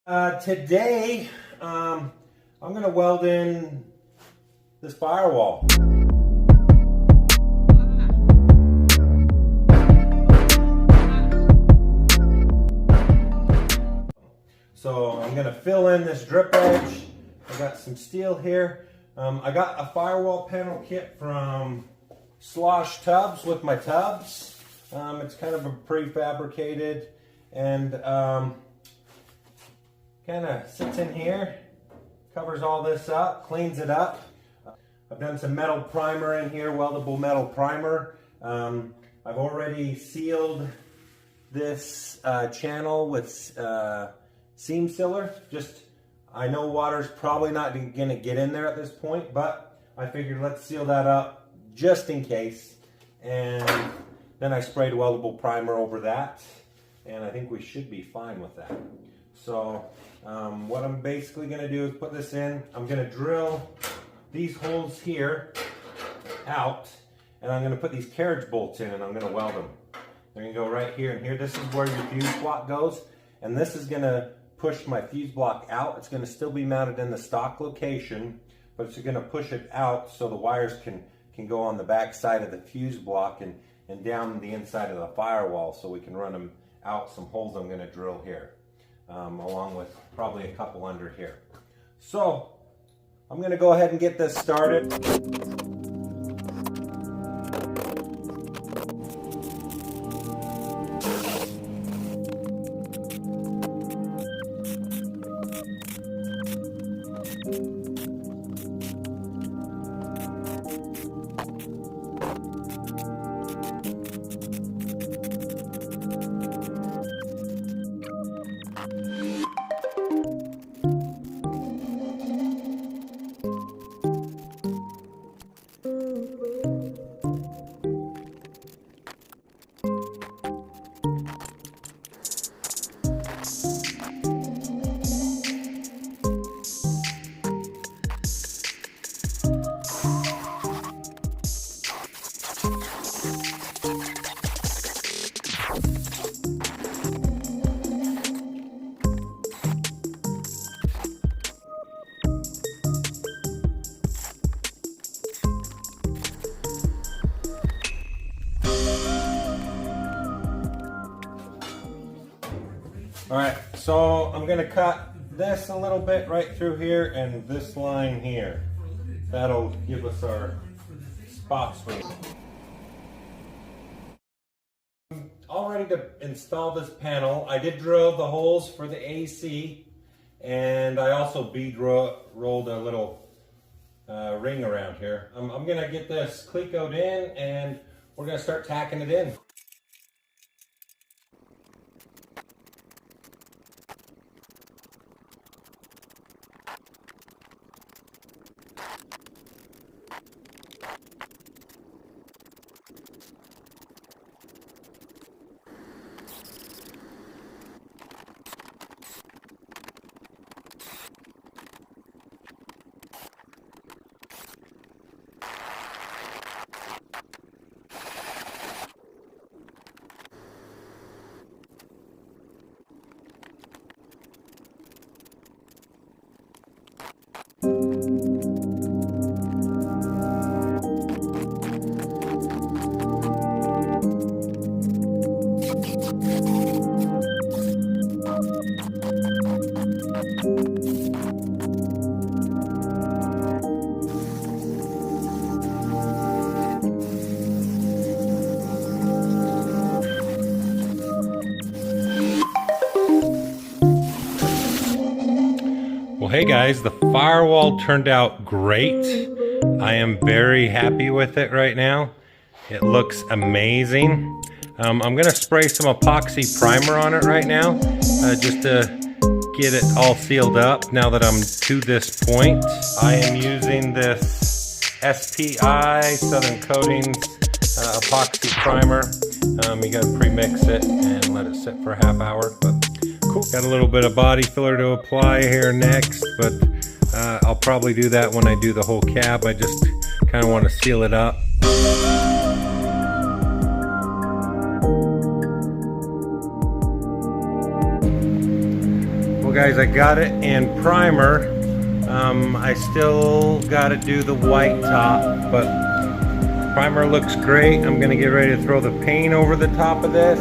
Today, I'm going to weld in this firewall. So I'm going to fill in this drip edge. I got some steel here. I got a firewall panel kit from Slosh Tubz with my Tubz. It's kind of a prefabricated and kind of sits in here, covers all this up, cleans it up. I've done some metal primer in here, weldable metal primer. I've already sealed this channel with seam sealer. I know water's probably not going to get in there at this point, but I figured let's seal that up just in case. And then I sprayed weldable primer over that, and I think we should be fine with that. So what I'm basically going to do is put this in. I'm going to drill these holes here out, and I'm going to put these carriage bolts in, and I'm going to weld them. They're going to go right here and here. This is where your fuse block goes, and this is going to push my fuse block out. It's going to still be mounted in the stock location, but it's going to push it out so the wires can go on the back side of the fuse block and down the inside of the firewall, so we can run them out some holes I'm going to drill here. Along with probably a couple under here. So I'm going to go ahead and get this started. Alright, so I'm going to cut this a little bit right through here and this line here. That'll give us our spots for it. I'm all ready to install this panel. I did drill the holes for the AC, and I also bead rolled a little ring around here. I'm going to get this Clecoed in, and we're going to start tacking it in. Well, hey guys, the firewall turned out great. I am very happy with it right now. It looks amazing. I'm going to spray some epoxy primer on it right now, just to get it all sealed up now that I'm to this point. I am using this SPI Southern Coatings epoxy primer. You got to pre-mix it and let it sit for a half hour. But cool. Got a little bit of body filler to apply here next, but I'll probably do that when I do the whole cab. I just kind of want to seal it up. Well guys, I got it in primer. I still got to do the white top, but primer looks great. I'm gonna get ready to throw the paint over the top of this.